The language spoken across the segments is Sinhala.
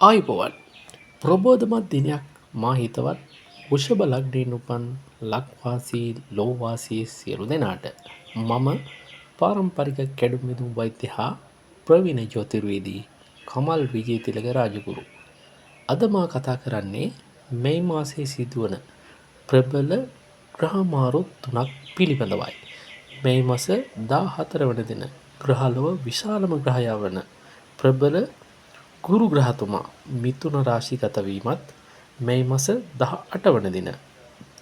ආයුබෝවන් ප්‍රබෝධමත් දිනයක් මා හිතවත් වෘෂභ ලග්නයෙන් උපන් ලක්වාසී ලෝවාසී සියලු දෙනාට මම පාරම්පරික කැඩුම් මිදුම් වෛද්‍ය හා ප්‍රවීණ ජ්‍යොතිර්වේදී කමල් විජේතිලක රාජගුරු. අද මා කතා කරන්නේ මේ මාසයේ සිදුවන ප්‍රබල ග්‍රහමාරු 3ක් පිළිබඳවයි. මේ මාස 14 වන දින ග්‍රහලොව විශාලම ග්‍රහයා වන ප්‍රබල ගුරු ග්‍රහතුමා මිථුන රාශිගත වීමත් මේ මාස 18 වන දින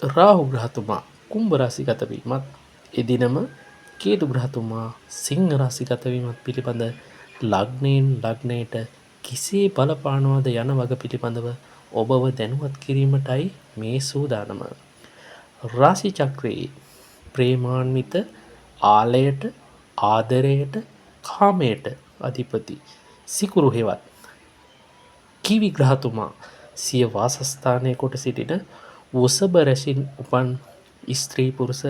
රාහු ග්‍රහතුමා කුම්භ රාශිගත වීමත් එදිනම කේතු ග්‍රහතුමා සිංහ රාශිගත වීමත් පිළිබඳ ලග්නයෙන් ලග්නයට කිසේ බලපානවද යන වග පිළිබඳව ඔබව දැනුවත් කිරීමටයි මේ සූදානම. රාශි චක්‍රයේ ප්‍රේමාන්විත ආලයට ආදරයට කාමයට අධිපති සිකුරු හේවත් කිවි ග්‍රහතුමා සිය වාසස්ථානය කොට සිටින වෘෂභ රැසින් උපන් ස්ත්‍රී පුරුෂ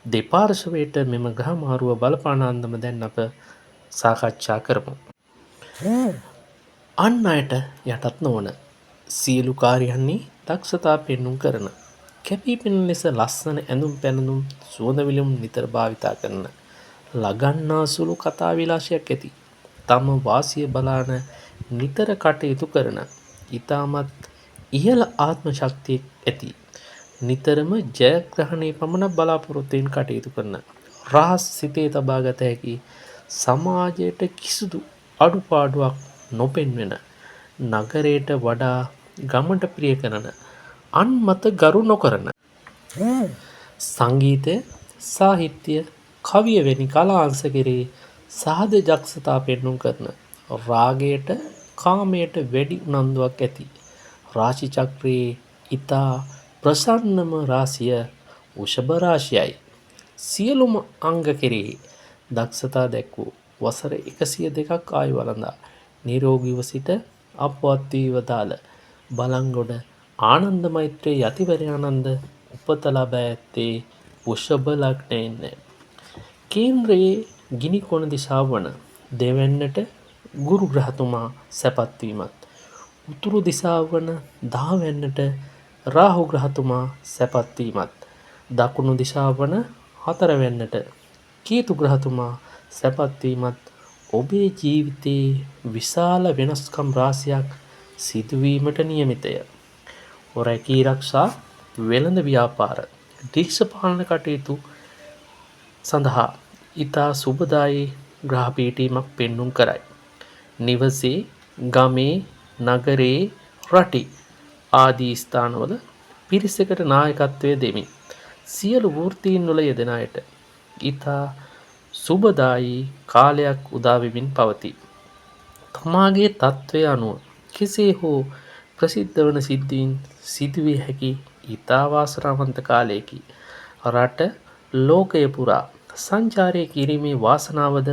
දෙපාර්ශවයට මෙම ග්‍රහමාරුව බලපාන අන්දම දැන් අප සාකච්ඡා කරමු. අන් අයට යටත් නොවන සියලු කාර්යයන්හි දක්ෂතා පෙන්නුම් කරන කැපී පෙනෙන ලෙස ලස්සන ඇඳුම් පැළඳුම් සුවඳ විලවුන් නිතර භාවිතා කරන ලගන්නා සුළු කතා විලාසයක් ඇති තම වාසිය බලාන නිතර කටයුතු කරන ඉතාමත් ඉහළ ආත්ම ශක්තියක් ඇති නිතරම ජයග්‍රහණය පමණක් බලාපොරොත්තුවෙන් කටයුතු කරන රහස් සිතේ තබා ගත හැකි සමාජයට කිසිදු අඩුපාඩුවක් නොපෙන්වෙන නගරයට වඩා ගමට ප්‍රිය කරන අන් මත ගරු නොකරන සංගීතය සාහිත්‍ය කවිය වැනි කලා අංශ කෙරෙහි සහජ දක්ෂතා පෙන්නුම් කරන රාගයට කාමයට වැඩි උනන්දුවක් ඇති රාශි චක්‍රයේ ඉතා ප්‍රසන්නම රාශිය වෘෂභ රාශියයි. සියලුම අංග කෙරෙහි දක්ෂතා දැක්වූ වසර 102ක් ආයු වළඳා නිරෝගීව සිට අපවත් වී වදාළ බලංගොඩ ආනන්ද මෛත්‍රී යතිවරයානන්ද උපත ලබා ඇත්තේ වෘෂභ ලග්නයෙන්ය. කේන්ද්‍රයේ ගිනි කොන දිශාව වන දෙවැන්නට ගුරු ග්‍රහතුමා සැපත් වීමත් උතුරු දිශාව වන දහවැන්නට රාහු ග්‍රහතුමා සැපත් වීමත් දකුණු දිශාව වන හතරවැන්නට කේතු ග්‍රහතුමා සැපත් වීමත් ඔබේ ජීවිතයේ විශාල වෙනස්කම් රාශියක් සිදුවීමට නියමිතය. රැකී ආරක්ෂා වෙළඳ ව්‍යාපාර දේශපාලන කටයුතු සඳහා ඉතා සුබදායී ග්‍රහ පීඨීමක් පෙන්නුම් කරයි. නිවසේ ගමේ නගරේ රටේ ආදී ස්ථානවල පිරිසකට නායකත්වය දෙමින් සියලු වෘත්තීන් වල යෙදෙන අයට ඉතා සුබදායී කාලයක් උදා වෙමින් පවතී. තමාගේ තත්ත්වය අනුව කෙසේ හෝ ප්‍රසිද්ධ වන සිද්ධීන් සිදුවිය හැකි ඉතා වාසනාවන්ත කාලයකි. රට ලෝකය පුරා සංචාරය කිරීමේ වාසනාවද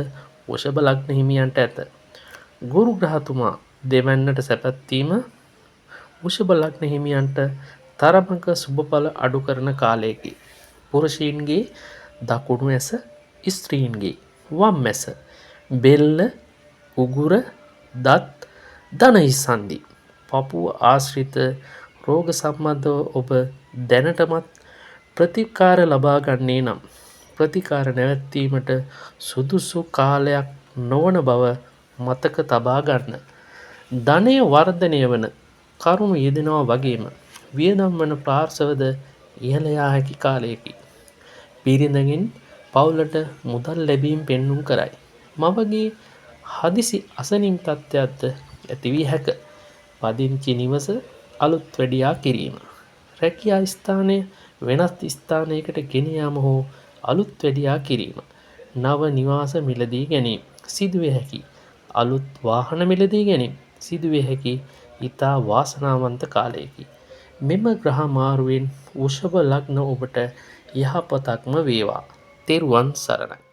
වෘෂභ ලග්න හිමියන්ට ඇත. ගුරු ග්‍රහතුමා දෙවැන්නට සැපත්වීම වෘෂභ ලග්න හිමියන්ට තරමක සුබඵල අඩු කරන කාලයකි. පුරුෂයින්ගේ දකුණු ඇස ස්ත්‍රීන්ගේ වම් ඇස බෙල්ල උගුර දත් දනහිසන්දි පපුව ආශ්‍රිත රෝග සම්බන්ධව ඔබ දැනටමත් ප්‍රතිකාර ලබා ගන්නේ නම් ප්‍රතිකාර නැවැත්වීමට සුදුසු කාලයක් නොවන බව මතක තබා ගන්න. ධනය වර්ධනය වන කරුණු යෙදෙනවා වගේම වියදම් වන පාර්ශවද ඉහළ යා හැකි කාලයකි. බිරිඳගෙන් පවුලට මුදල් ලැබීම පෙන්නුම් කරයි. මවගේ හදිසි අසනීප තත්ත්වයක්ද ඇති වී හැක. පදිංචි නිවස අලුත් වැඩියා කිරීම. රැකියා ස්ථානය වෙනත් ස්ථානයකට ගෙන යාම හෝ අලුත් වැඩියා කිරීම. නව නිවාස මිලදී ගැනීම සිදුවිය හැකි. අලුත් වාහන මිලදී ගැනීම සිදුවිය හැකි ඉතා වාසනාවන්ත කාලයකි. මෙම ග්‍රහ මාරුවෙන් වෘෂභ ලග්න ඔබට යහපතක්ම වේවා. තෙරුවන් සරණයි.